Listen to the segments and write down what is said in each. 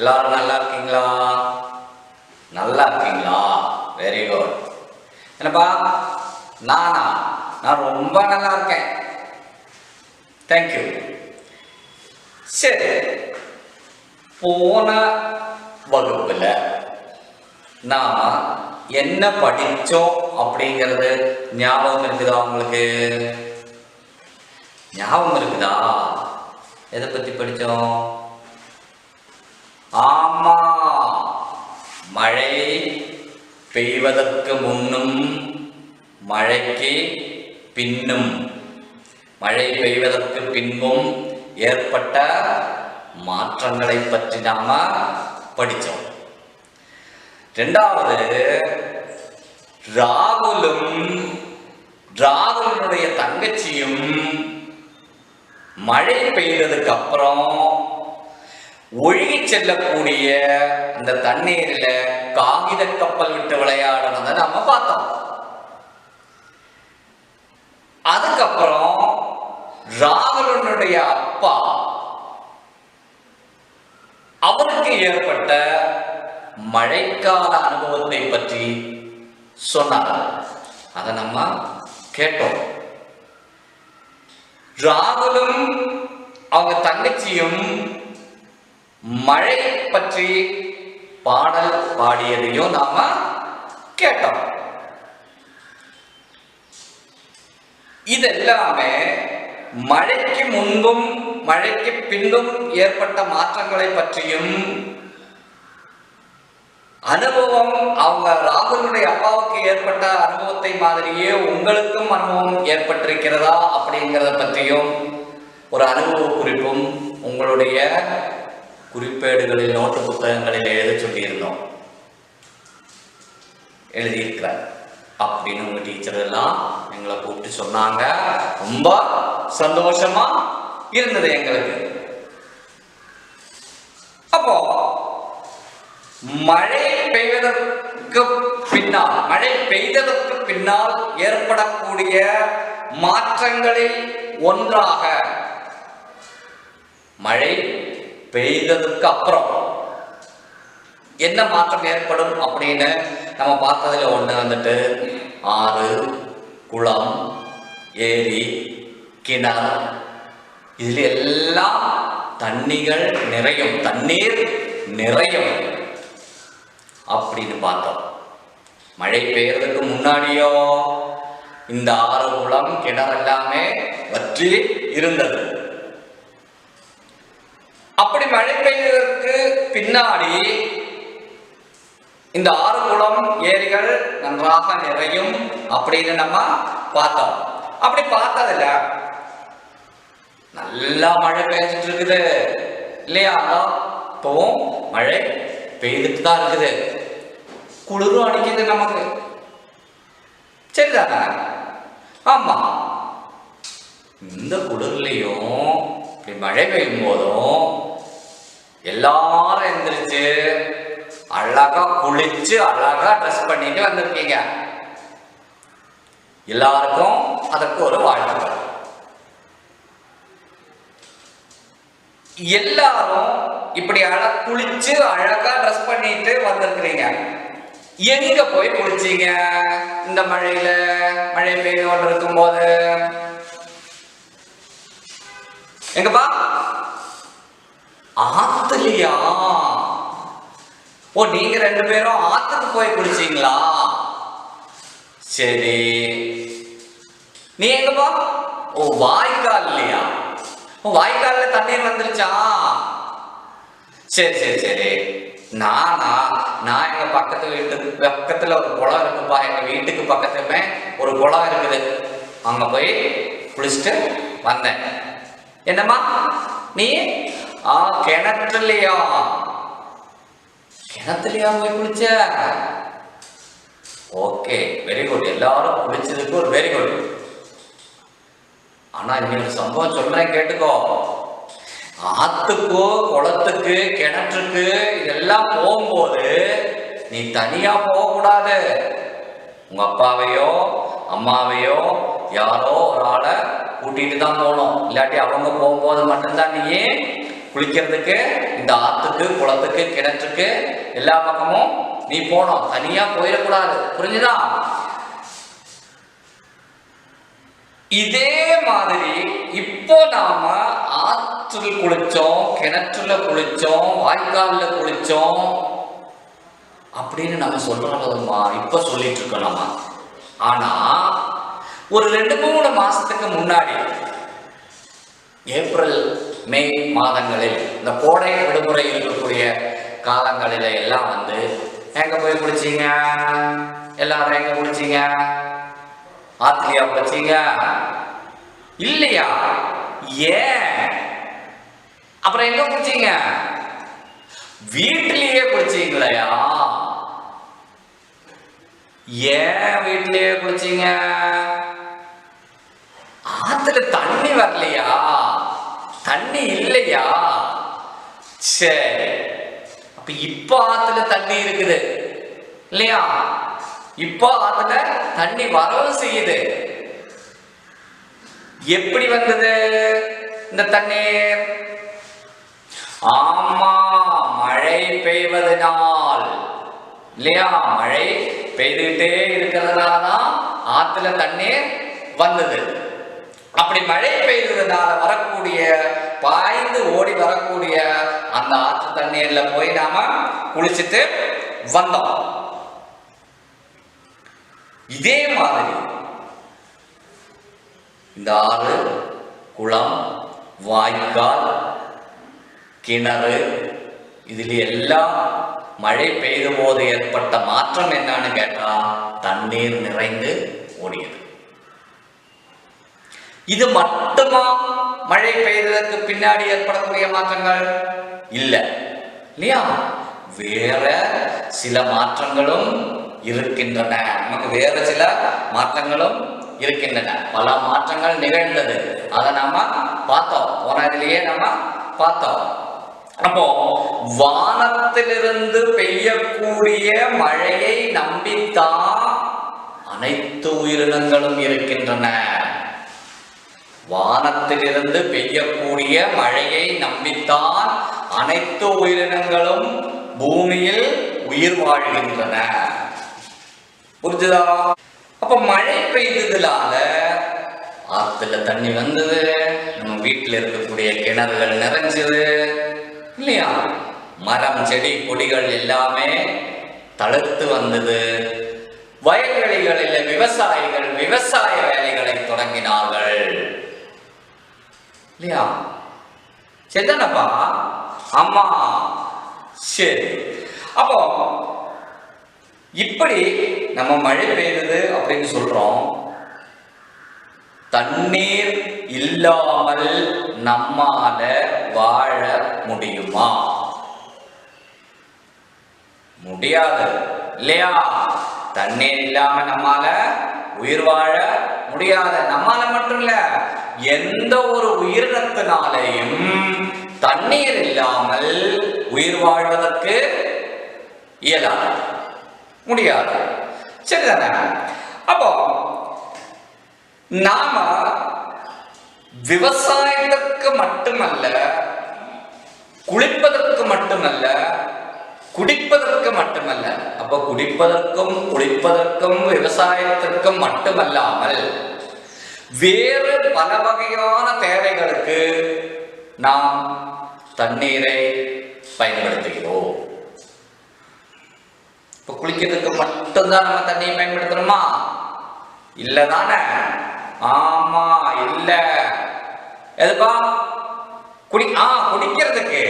எல்லாரும் நல்லா இருக்கீங்களா? நல்லா இருக்கீங்களா? Very good. என்னப்பா நான் ரொம்ப நல்லா இருக்கேன். தேங்க்யூ. சரி, போன வகுப்புல நாம என்ன படிச்சோம் அப்படிங்கிறது ஞாபகம் இருக்குதா? உங்களுக்கு ஞாபகம் இருக்குதா? எதை பத்தி படிச்சோம்? ஆமா, மழை பெய்வதற்கு முன்னும் மழைக்கு பின்னும், மழை பெய்வதற்கு பின்பும் ஏற்பட்ட மாற்றங்களை பற்றி நாம படித்தோம். இரண்டாவது, ராகுலனுடைய தங்கச்சியும் மழை பெய்ததுக்கு அப்புறம் ஒழுகி செல்லக்கூடிய அந்த தண்ணீரில் காகித கப்பல் விட்டு விளையாடுறத நாம பார்த்தோம். அதுக்கப்புறம் ராகுலனுடைய அப்பா அவருக்கு ஏற்பட்ட மழைக்கால அனுபவத்தை பற்றி சொன்னார். அதை நம்ம கேட்டோம். ராகுலும் அவங்க தங்கச்சியும் மழை பற்றி பாடல் பாடியதையும் நாம கேட்டோம். இதெல்லாமே மழைக்கு முன்பும் மழைக்கு பின்பும் ஏற்பட்ட மாற்றங்களை பற்றியும் அனுபவம், அவங்க ராகுலுடைய அப்பாவுக்கு ஏற்பட்ட அனுபவத்தை மாதிரியே உங்களுக்கும் அனுபவம் ஏற்பட்டிருக்கிறதா அப்படிங்கிறத பற்றியும் ஒரு அனுபவ குறிப்பும் உங்களுடைய குறிப்பேடுகளில் நோட்டு புத்தகங்களில் எழுத சொல்லியிருந்தோம். எழுதியிருக்கிறார் அப்படின்னு உங்க டீச்சர் எல்லாம் எங்களை கூப்பிட்டு சொன்னாங்க. ரொம்ப சந்தோஷமா இருந்தது எங்களுக்கு. அப்போ மழை பெய்ததற்கு பின்னால் ஏற்படக்கூடிய மாற்றங்களில் ஒன்றாக மழை பெய்ததற்கு அப்புறம் என்ன மாற்றம் ஏற்படும் அப்படின்னு நம்ம பார்த்ததுல ஒண்ணு வந்துட்டு ஆறு, குளம், ஏரி, கிணறு, இதுல எல்லாம் தண்ணீர் நிறையும் அப்படின்னு பார்த்தோம். மழை பெய்யறதுக்கு முன்னாடியோ இந்த ஆறு, குளம், கிணறு எல்லாமே வற்றி இருந்தது. அப்படி மழை பெய்வதற்கு பின்னாடி இந்த ஆறு, குளம், ஏரிகள் நன்றாக நிறையும் அப்படின்னு நம்ம பார்த்தோம். அப்படி பார்த்ததில்ல நல்லா மழை பெய்ஞ்சிட்டு இருக்குது இல்லையா? இப்போ மழை பெய்துட்டு தான் இருக்குது, குளிரும் அடிக்குது நமக்கு, சரிதானே? ஆமா, இந்த குளிர்லையும் இப்படி மழை பெய்யும் போதும் எல்லாரும் எந்திரிச்சு அழகா குளிச்சு அழகா ட்ரெஸ் பண்ணிட்டு வந்திருக்கீங்க. எல்லாருக்கும் அதற்கு ஒரு வாழ்த்துக்கள். எல்லாரும் இப்படி குளிச்சு அழகா ட்ரெஸ் பண்ணிட்டு வந்திருக்கிறீங்க. எங்க போய் குளிச்சீங்க இந்த மழையில? மழை பெய்து கொண்டு இருக்கும் போது எங்கப்பா? ஆத்துலையா? ஓ, நீங்க ரெண்டு பேரும் ஆத்துக்கு போய் குளிச்சீங்களா? சரி, நீ எங்கப்பா? ஓ, வாய்க்கால் இல்லையா? வாய்க்கால்ல தண்ணீர் வந்துருச்சா? சரி சரி சரி. நான் எங்க பக்கத்துல ஒரு குளம் இருக்குப்பா. எங்க வீட்டுக்கு பக்கத்துமே ஒரு குளம் இருக்குது. அங்க போய் குளிச்சுட்டு வந்தேன். என்னம்மா நீ? கிணத்துலையா போய் குளிச்ச? Okay, very good. எல்லாரும் குளிச்சதுக்கு ஒரு வெரி குட். ஆனா இங்க ஒரு சம்பவம் சொல்றேன், கேட்டுக்கோ. ஆத்துக்கோ, குளத்துக்கு, கிணற்றுக்கு இதெல்லாம் போகும்போது நீ தனியா போகக்கூடாது. உங்க அப்பாவையோ அம்மாவையோ யாரோ ஒரு ஆளை கூட்டிட்டு தான் போகணும். இல்லாட்டி அவங்க போகும்போது மட்டும்தான் நீ குளிக்கிறதுக்கு இந்த ஆத்துக்கு, குளத்துக்கு, கிணற்றுக்கு எல்லா பக்கமும் நீ போனோம், தனியா போயிடக்கூடாது. புரிஞ்சுதா? இதே மாதிரி இப்போ நாம ஆற்றுல குளிச்சோம், கிணற்றுல குளிச்சோம், வாய்க்கால்ல குளிச்சோம் அப்படின்னு நம்ம சொல்றோம்மா, இப்ப சொல்லிட்டு இருக்கோம் நம்ம. ஆனா ஒரு 2-3 மாசத்துக்கு முன்னாடி ஏப்ரல் மே மாதங்களில் இந்த கோடை விடுமுறை இருக்கக்கூடிய காலங்களில எல்லாம் எங்க போய் குளிச்சீங்க? எல்லாரும் எங்க குளிச்சீங்க? ஆத்திலியா குளிச்சீங்க? இல்லையா? ஏன்? அப்புறம் எங்க குளிச்சீங்க? வீட்டிலேயே குளிச்சீங்களையா? ஏன் வீட்டிலேயே குளிச்சீங்க? ஆத்துல தண்ணி வரலையா? தண்ணி இல்லையா? சரி, அப்ப இப்ப ஆத்துல தண்ணி இருக்குது இல்லையா? இப்ப ஆத்துல தண்ணி வரவும் செய்யுது. எப்படி வந்தது இந்த தண்ணீர்? ஆமா, மழை பெய்வதனால் இல்லையா? மழை பெய்துகிட்டே இருக்கிறதுனாலதான் ஆத்துல தண்ணீர் வந்தது. அப்படி மழை பெய்ததுனால வரக்கூடிய, பாய்ந்து ஓடி வரக்கூடிய அந்த ஆற்று தண்ணீர்ல போய் நாம குளிச்சுட்டு வந்தோம். இதே மாதிரி இந்த ஆறு, குளம், வாய்க்கால், கிணறு இதுல எல்லாம் மழை பெய்த போது ஏற்பட்ட மாற்றம் என்னன்னு கேட்டா தண்ணீர் நிறைந்து ஓடியது. இது மட்டுமா மழை பெய்ததற்கு பின்னாடி ஏற்படக்கூடிய மாற்றங்கள்? இல்ல இல்லையா? வேற சில மாற்றங்களும் இருக்கின்றன. நமக்கு வேற சில மாற்றங்களும் இருக்கின்றன. பல மாற்றங்கள் நிகழ்ந்தது. அதை நாம பார்த்தோம், போனதிலேயே நாம பார்த்தோம். அப்போ வானத்திலிருந்து பெய்யக்கூடிய மழையை நம்பித்தான் அனைத்து உயிரினங்களும் இருக்கின்றன. வானத்திலிருந்து பெய்யக்கூடிய மழையை நம்பித்தான் அனைத்து உயிரினங்களும் பூமியில் உயிர் வாழ்கின்றன. புரிஞ்சுதா? அப்ப மழை பெய்ததுனால ஆத்துல தண்ணி வந்தது, நம்ம வீட்டுல இருக்கக்கூடிய கிணறுகள் நிறைஞ்சது இல்லையா? மரம், செடி, கொடிகள் எல்லாமே தழுத்து வந்தது. வயல்வெளிகளில் விவசாயிகள் விவசாய வேலைகளை தொடங்கினார்கள் இல்லையா? சரிதானப்பா? ஆமா, சரி. அப்போ இப்படி நம்ம மழை பெய்யுது அப்படின்னு சொல்றோம். தண்ணீர் இல்லாமல் நம்மால வாழ முடியுமா? முடியாது இல்லையா? தண்ணீர் இல்லாம நம்மால உயிர் வாழ முடியாது. நம்மால மட்டும் இல்ல, எந்த ஒரு உயிரினத்தினாலேயும் தண்ணீர் இல்லாமல் உயிர் வாழ்வதற்கு இயலாது, முடியாது. சரிதானே? அப்போ நாம விவசாயத்திற்கு மட்டுமல்ல, குளிப்பதற்கு மட்டுமல்ல, குடிப்பதற்கு மட்டுமல்ல. அப்ப குடிப்பதற்கும் குளிப்பதற்கும் விவசாயத்திற்கும் மட்டுமல்லாமல் வேறு பல வகையான தேவைகளுக்கு நாம் தண்ணீரை பயன்படுத்துகிறோம். இப்ப குளிக்கிறதுக்கு மட்டும்தான் நம்ம தண்ணியை பயன்படுத்தணுமா? இல்லதானே? ஆமா, இல்ல. எதுப்பா? குடிக்கிறதுக்கு,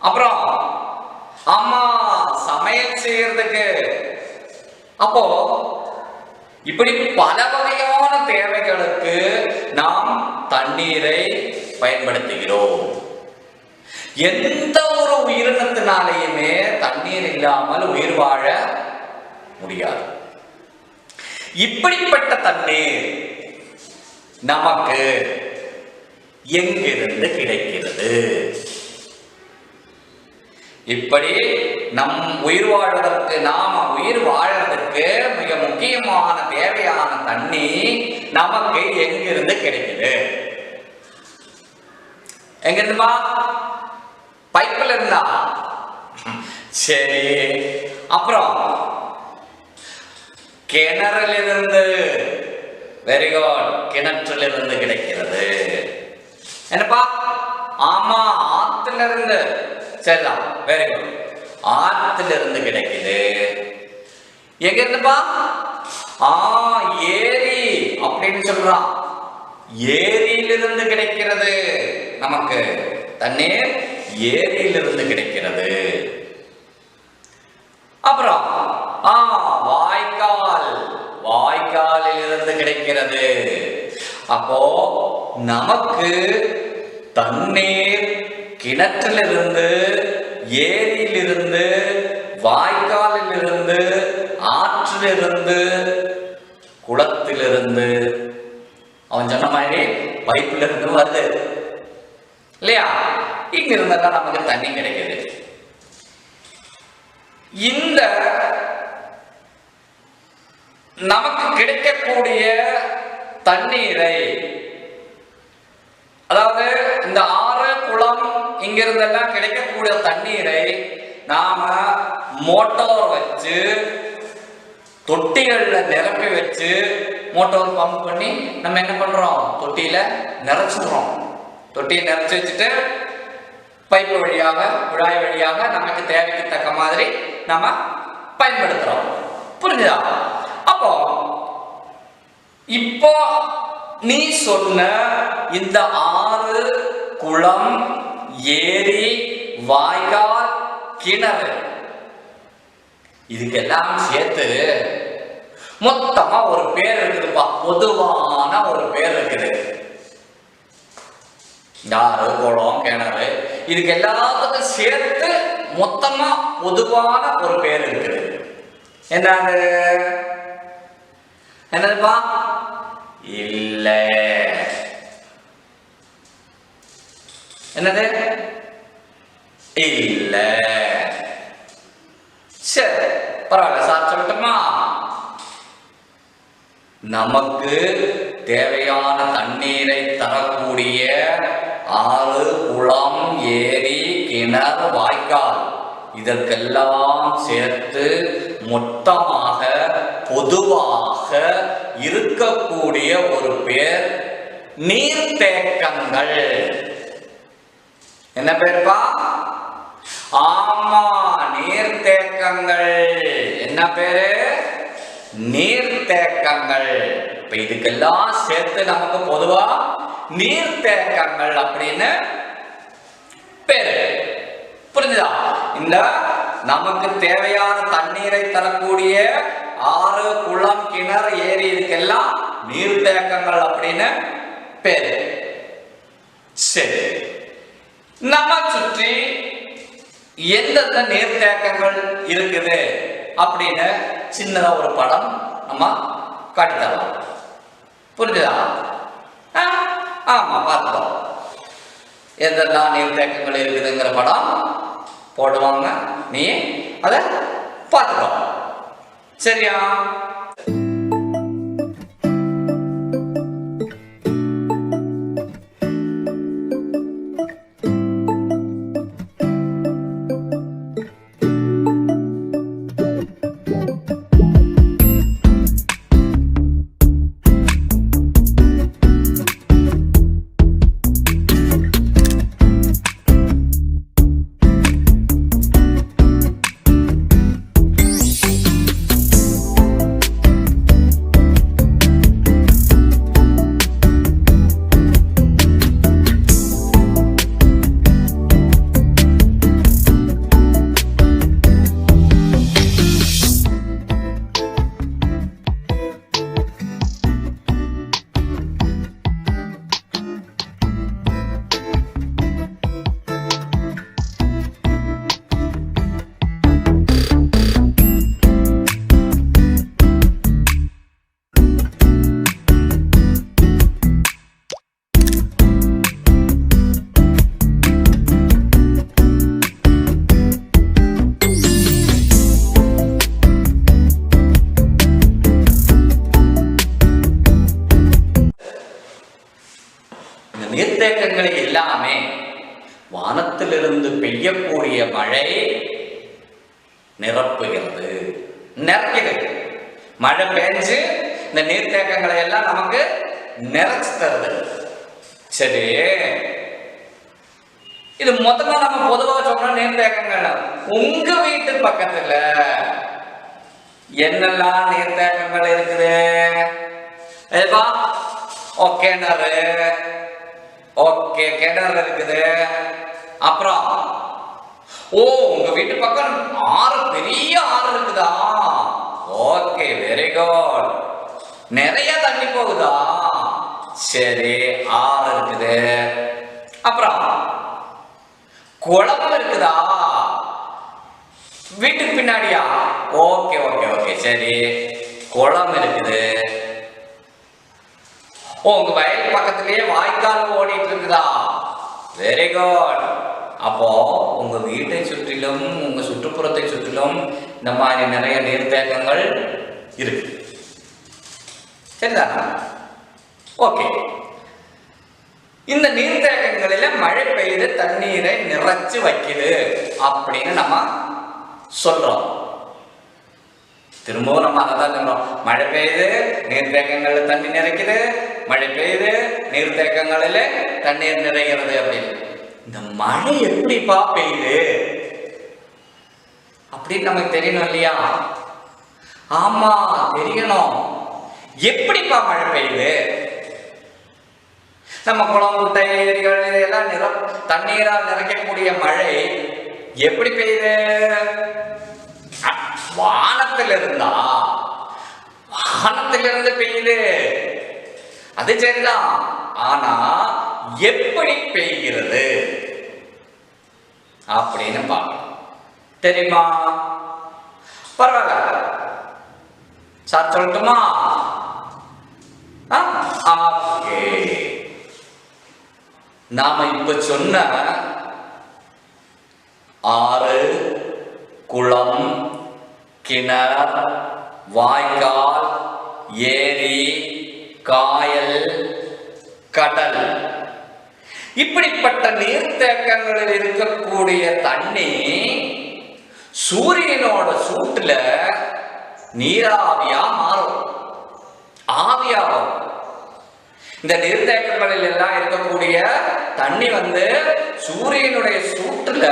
அப்புறம் ஆமா சமையல் செய்யறதுக்கு. அப்போ இப்படி பல வகையான தேவைகளுக்கு நாம் தண்ணீரை பயன்படுத்துகிறோம். எந்த ஒரு உயிரினத்தினாலேயுமே தண்ணீர் இல்லாமல் உயிர் வாழ முடியாது. இப்படிப்பட்ட தண்ணீர் நமக்கு எங்கிருந்து கிடைக்கிறது? இப்படி நம் உயிர் வாழ்வதற்கு, நாம உயிர் வாழ்வதற்கு மிக முக்கியமான தேவையான தண்ணி நமக்கு எங்கிருந்து கிடைக்குது? எங்கிருந்துமா? பைப்புல இருந்தா? சரி, அப்புறம் கிணறிலிருந்து. வெரி குட், கிணற்றிலிருந்து கிடைக்கிறது. என்னப்பா? ஆமா, ஆத்துல இருந்து. சரிதான், வெரி குட். ஆத்துல இருந்து கிடைக்குது. எங்க இருந்துப்பா? ஏரி அப்படின்னு சொல்றான். ஏரியிலிருந்து கிடைக்கிறது. நமக்கு தண்ணீர் ஏரியிலிருந்து கிடைக்கிறது. அப்புறம் வாய்க்கால், வாய்க்காலில் இருந்து கிடைக்கிறது. அப்போ நமக்கு தண்ணீர் கிணற்றிலிருந்து, ஏரியிலிருந்து, வாய்க்காலிலிருந்து, ஆற்றிலிருந்து, குளத்திலிருந்து, அவன் சொன்ன மாதிரி பைப்புல இருந்து வருது இல்லையா? இங்க இருந்தா நமக்கு தண்ணி கிடைக்குது. இந்த நமக்கு கிடைக்கக்கூடிய தண்ணீரை, அதாவது இந்த ஆறு, குளம், இங்கிருந்தெல்லாம் கிடைக்கக்கூடிய தண்ணீரை நாம மோட்டார் வச்சு தொட்டிகள்ல நிரப்பி வச்சு, மோட்டார் பம்ப் பண்ணி நம்ம என்ன பண்றோம்? தொட்டியில நிறைச்சிடுறோம். தொட்டியை நிறைச்சி வச்சுட்டு பைப்பு வழியாக, குழாய் வழியாக நமக்கு தேவைக்கு தக்க மாதிரி நம்ம பயன்படுத்துறோம். புரிஞ்சுதா? அப்போ இப்போ நீ சொன்ன இந்த ஆறு, குளம், ஏரி, வாய்க்கால், கிணறு, இதுக்கெல்லாம் சேர்த்து மொத்தமா ஒரு பேர் இருக்குதுப்பா. பொதுவான ஒரு பேர் இருக்குது. ஆறு, குளம், கிணறு, இதுக்கு எல்லாத்துக்கும் சேர்த்து மொத்தமா பொதுவான ஒரு பேர் இருக்குது. என்னது? என்னதுப்பா? இல்ல. என்னது? இல்ல. சரி, பரவாயில்ல சார், சொல்லட்டுமா? நமக்கு தேவையான தண்ணீரை தரக்கூடிய ஆறு, குளம், ஏரி, கிணறு, வாய்க்கால், இதற்கெல்லாம் சேர்த்து மொத்தமாக பொதுவாக இருக்கக்கூடிய ஒரு பேர் நீர்த்தேக்கங்கள். என்ன பேருப்பா? ஆமா, நீர்த்தேக்கங்கள். என்ன பேரு? நீர்த்தேக்கங்கள். இப்ப இதுக்கெல்லாம் சேர்த்து நமக்கு பொதுவா நீர்த்தேக்கங்கள் அப்படின்னு பேரு. புரிஞ்சுதா? இந்த நமக்கு தேவையான தண்ணீரை தரக்கூடிய ஆறு, குளம், கிணறு, ஏரி, இதுக்கெல்லாம் நீர்த்தேக்கங்கள் அப்படின்னு பேரு. சரி, நம்ம சுற்றி எந்தெந்த நீர்த்தேக்கங்கள் இருக்குது அப்படின்னு சின்னதா ஒரு படம் நம்ம காட்டித்தரலாம். புரிஞ்சுதா? ஆமா, பார்த்துக்கோ. எந்தெல்லாம் நீர்த்தேக்கங்கள் இருக்குதுங்கிற படம் போடுவாங்க, நீ அதை பார்த்துக்கோ. சரியா? நீர்த்தேக்கங்களை எல்லாமே வானத்திலிருந்து பெய்யக்கூடிய மழை நிரப்புகிறது, நிறைக்கிறது. மழை பெஞ்சு இந்த நீர்த்தேக்கங்களை எல்லாம் நமக்கு நிறைச்சு தருது. சரி, இது மொத்தமா நம்ம பொதுவாக சொன்ன நீர்த்தேக்கங்கள். உங்க வீட்டு பக்கத்துல என்னெல்லாம் நீர்த்தேக்கங்கள் இருக்குது? கிணறு, ஓகே, கிணறு இருக்குது. அப்புறம் உங்க வீட்டு பக்கம் ஆறு, பெரிய ஆறு இருக்குதா? Okay, very good. நிறைய தண்ணி போகுதா? சரி, ஆறு இருக்குது. அப்புறம் குளம் இருக்குதா வீட்டுக்கு பின்னாடியா? ஓகே ஓகே ஓகே, சரி, குளம் இருக்குது. உங்க வயல் பக்கத்திலேயே வாய்க்கால் ஓடிட்டு இருக்குதா? Very good. அப்போ உங்க வீட்டை சுற்றிலும், உங்க சுற்றுப்புறத்தை சுற்றிலும் இந்த மாதிரி நிறைய நீர்த்தேக்கங்கள் இருக்கு. சரிதானா? ஓகே. இந்த நீர்த்தேக்கங்களில மழை பெய்து தண்ணீரை நிறைச்சு வைக்குது அப்படின்னு நம்ம சொல்றோம். திரும்பவும் நம்ம அதை தான் சொல்றோம். மழை பெய்யுது, நீர்த்தேக்கங்கள்ல தண்ணி நிறைக்குது. மழை பெய்யுது, நீர்த்தேக்கங்களில தண்ணீர் நிறைகிறது அப்படின்னு. இந்த மழை எப்படிப்பா பெய்யுது அப்படின்னு நமக்கு தெரியணும் இல்லையா? ஆமா, தெரியணும். எப்படிப்பா மழை பெய்யுது? நம்ம குளம், குட்டை, ஏரிகள் இதெல்லாம் தண்ணீரால் நிறைக்கக்கூடிய மழை எப்படி பெய்யுது? வானத்திலிருந்தா, வானத்திலிருந்து பெய்யுது. அது சரிதான். ஆனா எப்படி பெய்கிறது அப்படின்னு பார்க்கணும். தெரியுமா? பரவாயில்ல, சார் சொல்லட்டுமா? நாம இப்ப சொன்ன ஆறு, குளம், கிணறு, வாய்க்கால், ஏரி, காயல், கடல், இப்படிப்பட்ட நீர்த்தேக்கங்களில் இருக்கக்கூடிய தண்ணி சூரியனோட சூட்டுல நீராவியா மாறும், ஆவியாகும். இந்த நீர்த்தேக்கங்களில் எல்லாம் இருக்கக்கூடிய தண்ணி சூரியனுடைய சூட்டுல,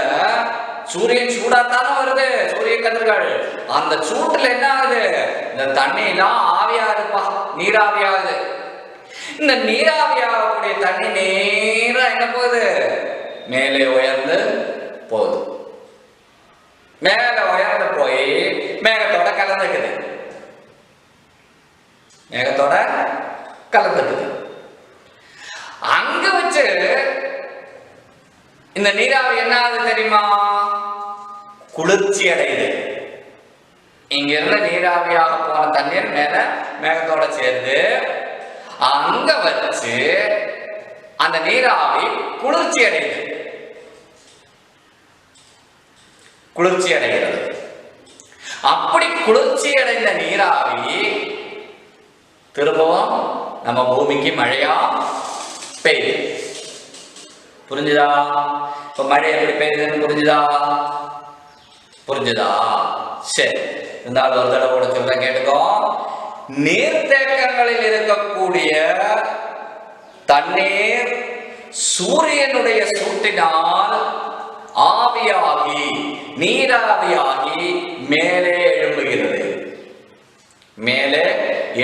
சூரியன் சூடாத்தானே வருது, சூரிய கதிர்கள், அந்த சூட்டுல என்ன ஆகுது? இந்த தண்ணி எல்லாம் ஆவியாகுதுப்பா, நீராவியாகுது. இந்த நீராவியாகக்கூடிய தண்ணி நேரா என்ன போகுது? மேலே உயர்ந்து போகுது. மேல உயர்ந்து போய் மேகத்தோட கலந்துக்குது, மேகத்தோட கலந்துக்குது. அங்க வச்சு இந்த நீராவி என்ன ஆகுது தெரியுமா? குளிர்ச்சி அடையுது. இங்க இருந்த நீராவியாக போன தண்ணீர் மேல மேகத்தோட சேர்ந்து அங்க வச்சு அந்த நீராவி குளிர்ச்சி அடையுது, குளிர்ச்சி அடைகிறது. அப்படி குளிர்ச்சி அடைந்த நீராவி திரும்பவும் நம்ம பூமிக்கு மழையா பெய்யுது. புரிஞ்சுதா? இப்ப மழை எப்படி பெய்யுதுன்னு புரிஞ்சுதா? புரிஞ்சுதா? சரி, இருந்தாலும் ஒரு தடவை கூட சொல்ல கேட்டுக்கோ. நீர்த்தேக்கங்களில் இருக்கக்கூடிய தண்ணீர் சூரியனுடைய சூட்டினால் ஆவியாகி, நீராவியாகி மேலே எழும்புகிறது. மேலே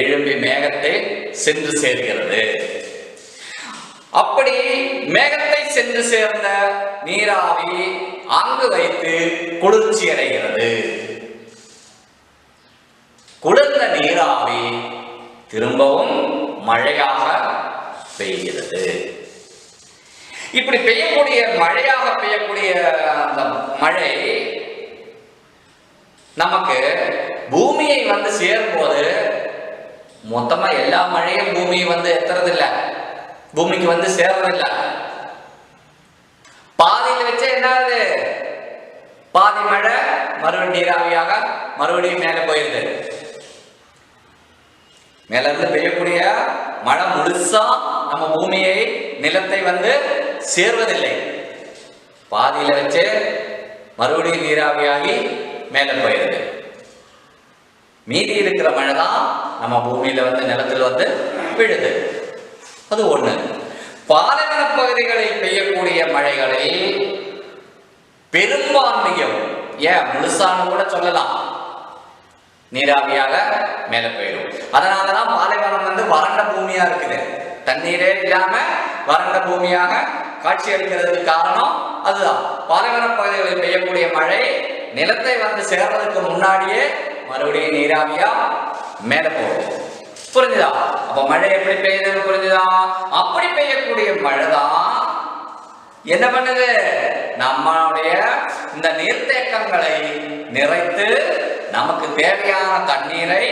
எழும்பி மேகத்தை சென்று சேர்கிறது. அப்படி மேகத்தை சென்று சேர்ந்த நீராவி அங்கு வைத்து குளிர்ச்சி அடைகிறது. குளிர்ந்த நீராவி திரும்பவும் மழையாக பெய்கிறது. இப்படி பெய்யக்கூடிய, மழையாக பெய்யக்கூடிய அந்த மழை நமக்கு பூமியை சேரும் போது மொத்தமா எல்லா மழையும் பூமியை எத்துறதில்லை, பூமிக்கு சேர்றதில்லை. பாதியில் வச்ச என்ன ஆகுது? பாதி மழை மறுபடியும் நீராவியாக மறுபடியும் மேல போயிருது. மேல இருந்து பெய்யக்கூடிய மழை முழுசா நம்ம பூமியை, நிலத்தை சேர்வதில்லை. பாதியில வச்சு மறுபடியும் நீராவியாகி மேலே போயிருது. மீதி இருக்கிற மழை தான் நம்ம பூமியில வந்து நிலத்தில் வந்து விழுது. அது ஒண்ணு. பாலைவன பகுதிகளில் பெய்யக்கூடிய மழைகளில் பெரும்பான்மையும், ஏன் முழுசான்னு கூட சொல்லலாம், நீராவியாக மேல போயிடும். அதனாலதான் பாலைவனம் வந்து வறண்ட பூமியா இருக்குது. தண்ணீரே இல்லாம வறண்ட பூமியாக காட்சி அளிக்கிறதுக்கு காரணம் அதுதான். பாலைவன பகுதிகளில் பெய்யக்கூடிய மழை நிலத்தை வந்து சேர்றதுக்கு முன்னாடியே மறுபடியும் நீராவியா மேல போகும். புரிஞ்சுதா? அப்ப மழை எப்படி பெய்யுதுன்னு புரிஞ்சுதா? அப்படி பெய்யக்கூடிய மழைதான் என்ன பண்ணுது, நம்மளுடைய இந்த நீர்த்தேக்கங்களை நிறைத்து நமக்கு தேவையான தண்ணீரை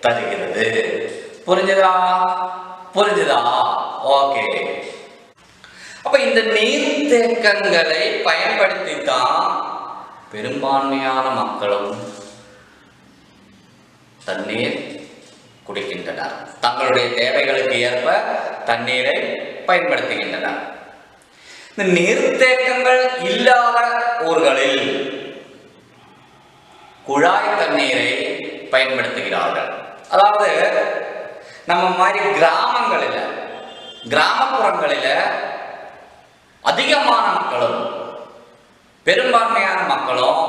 தருகிறது. புரிஞ்சுதா? புரிஞ்சுதா? ஓகே. அப்ப இந்த நீர்த்தேக்கங்களை பயன்படுத்தி தான் பெரும்பான்மையான மக்களும் தண்ணீர் குடிக்கின்றனர். தங்களுடைய தேவைகளுக்கு ஏற்ப தண்ணீரை பயன்படுத்துகின்றனர். இந்த நீர்த்தேக்கங்கள் இல்லாத ஊர்களில் குழாய் தண்ணீரை பயன்படுத்துகிறார்கள். அதாவது நம்ம மாதிரி கிராமங்களில், கிராமப்புறங்களில் அதிகமான மக்களும் பெரும்பான்மையான மக்களும்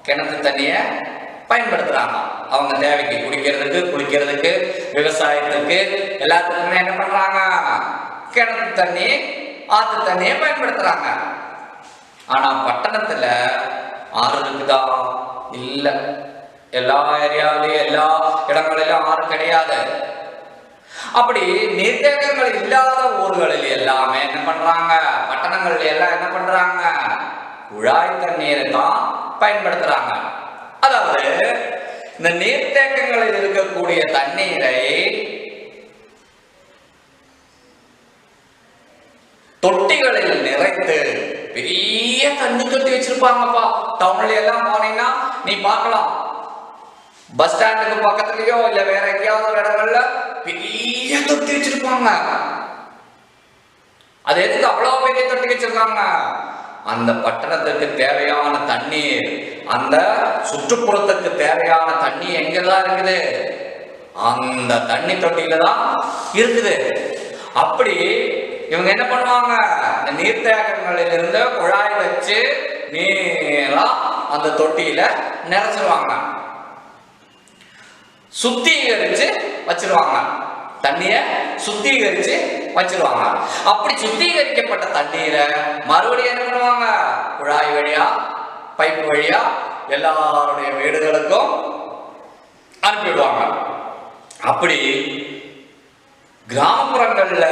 கிணத்து தண்ணியை பயன்படுத்துறாங்க. அவங்க தேவைக்கு, குடிக்கிறதுக்கு, குளிக்கிறதுக்கு, விவசாயத்துக்கு, எல்லாத்துக்குமே என்ன பண்றாங்க, கிணத்து தண்ணி, ஆற்று தண்ணியை பயன்படுத்துறாங்க. ஆனா பட்டணத்துல ஆறு இருக்குதா? இல்ல. எல்லா ஏரியாவிலையும் எல்லா இடங்களிலும் ஆறு கிடையாது. அப்படி நீர்த்தேக்கங்கள் இல்லாத ஊர்களில் எல்லாமே என்ன பண்றாங்க, பட்டணங்கள்ல எல்லாம் என்ன பண்றாங்க, குழாய் தண்ணீரை தான் பயன்படுத்துறாங்க. அதாவது இந்த நீர்த்தேக்கங்களில் இருக்கக்கூடிய தண்ணீரை தொட்டிகளில் நிறைத்து பெரிய தண்ணி தொட்டி வச்சிருப்பாங்கப்பா. டவுன்ல எல்லாம் போனீங்கன்னா நீ பார்க்கலாம். பஸ் ஸ்டாண்டுக்கு பக்கத்துலயோ இல்ல வேற எங்கேயாவது ஒரு இடங்கள்ல பெரிய தொட்டி வச்சிருப்பாங்க. அது எதுக்கு அவ்வளவு பெரிய தொட்டி வச்சிருக்காங்க? அந்த பட்டணத்துக்கு தேவையான தண்ணீர், அந்த சுற்றுப்புறத்துக்கு தேவையான தண்ணி எங்கதான் இருக்குது? அந்த தண்ணி தொட்டியில தான் இருக்குது. அப்படி இவங்க என்ன பண்ணுவாங்க, இந்த நீர்த்தேக்கங்களில் இருந்து குழாய் வச்சு நீரா அந்த தொட்டியில நிறைச்சிருவாங்க, சுத்திகரிச்சு வச்சிருவாங்க, தண்ணிய சுத்திகரிச்சு வச்சிருவாங்க. அப்படி சுத்திகரிக்கப்பட்ட தண்ணீரை மறுபடியும் என்ன பண்ணுவாங்க, குழாய் வழியா, பைப் வழியா எல்லாருடைய வீடுகளுக்கும் அனுப்பிடுவாங்க. அப்படி கிராமப்புறங்கள்ல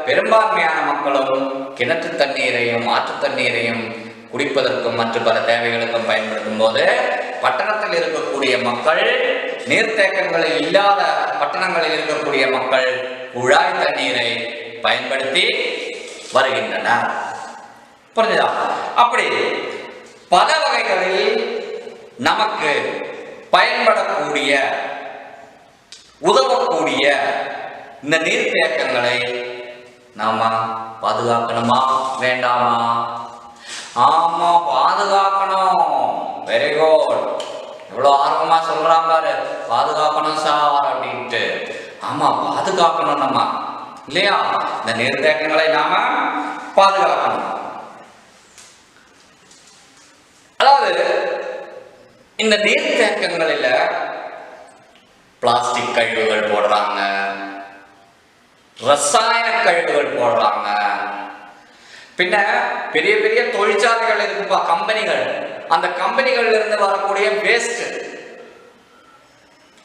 பெரும்பான்மையான மக்களும் கிணற்று தண்ணீரையும் ஆற்று தண்ணீரையும் குடிப்பதற்கும் மற்ற பல தேவைகளுக்கும் பயன்படுத்தும் போது, பட்டணத்தில் இருக்கக்கூடிய மக்கள், நீர்த்தேக்கங்களில் இல்லாத பட்டணங்களில் இருக்கக்கூடிய மக்கள் குழாய் தண்ணீரை பயன்படுத்தி வருகின்றனர். புரிஞ்சுதா? அப்படி பல வகைகளில் நமக்கு பயன்படக்கூடிய, உதவக்கூடிய இந்த நீர்த்தேக்கங்களை நாம பாதுகாக்கணுமா வேண்டாமா? ஆமா, பாதுகாக்கணும். Very good. எவ்வளவு ஆர்வமா சொல்றாங்க பாரு, பாதுகாக்கணும் சார் அப்படின்ட்டு. ஆமா, பாதுகாக்கணும் நம்ம, இல்லையா? இந்த நீர்த்தேக்கங்களை நாம பாதுகாக்கணும். அதாவது இந்த நீர்த்தேக்கங்களில பிளாஸ்டிக் கழிவுகள் போடுறாங்க, ரசாயன கழிவுகள் போடுறாங்க, பின்ன பெரிய பெரிய தொழிற்சாலைகள் இருக்குப்பா, கம்பெனிகள், அந்த கம்பெனிகள்ல இருந்து வரக்கூடிய வேஸ்ட்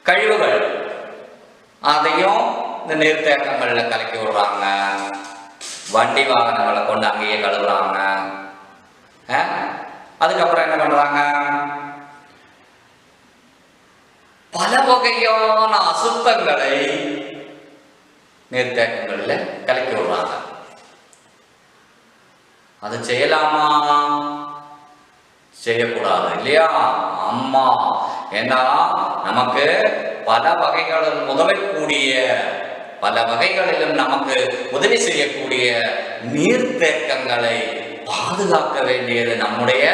கழிவுகள் அதையும் இந்த நீர்த்தேக்கங்கள்ல கலக்கி விடுறாங்க. வண்டி வாகனங்களை கொண்டு அங்கேயே கழுவுறாங்க. அதுக்கப்புறம் என்ன பண்றாங்க, பல வகையான அசுத்தங்களை நீர்த்தேக்கங்கள்ல கலக்கி விடுறாங்க. அது செய்யலாமா? செய்யக்கூடாது, இல்லையா? அம்மா, ஏன்னா நமக்கு பல வகைகளிலும் உதவக்கூடிய, பல வகைகளிலும் நமக்கு உதவி செய்யக்கூடிய நீர்த்தேக்கங்களை பாதுகாக்க வேண்டியது நம்முடைய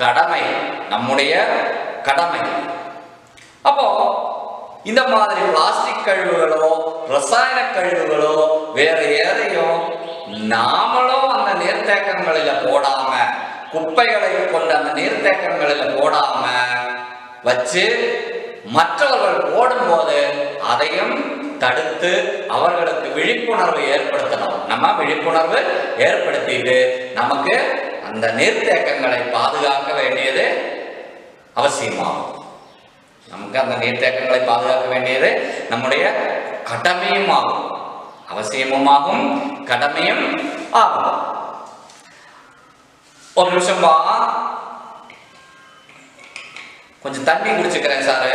கடமை, நம்முடைய கடமை. அப்போ இந்த மாதிரி பிளாஸ்டிக் கழிவுகளோ ரசாயன கழிவுகளோ வேற எதையும் நாமளும் அந்த நீர்த்தேக்கங்களில் போடாம, குப்பைகளை கொண்டு அந்த நீர்த்தேக்கங்களில் போடாம வச்சு மற்றவர்கள் போடும்போது அதையும் தடுத்து அவர்களுக்கு விழிப்புணர்வு ஏற்படுத்தணும். நம்ம விழிப்புணர்வு ஏற்படுத்திட்டு நமக்கு அந்த நீர்த்தேக்கங்களை பாதுகாக்க வேண்டியது அவசியமாகும். நமக்கு அந்த நீர்த்தேக்கங்களை பாதுகாக்க வேண்டியது நம்முடைய கடமையும் ஆகும், அவசியமும் கடமையும் ஆகும். ஒரு நிமிஷம் வா, கொஞ்சம் தண்ணி குடிச்சுக்கிறேன் சாரு.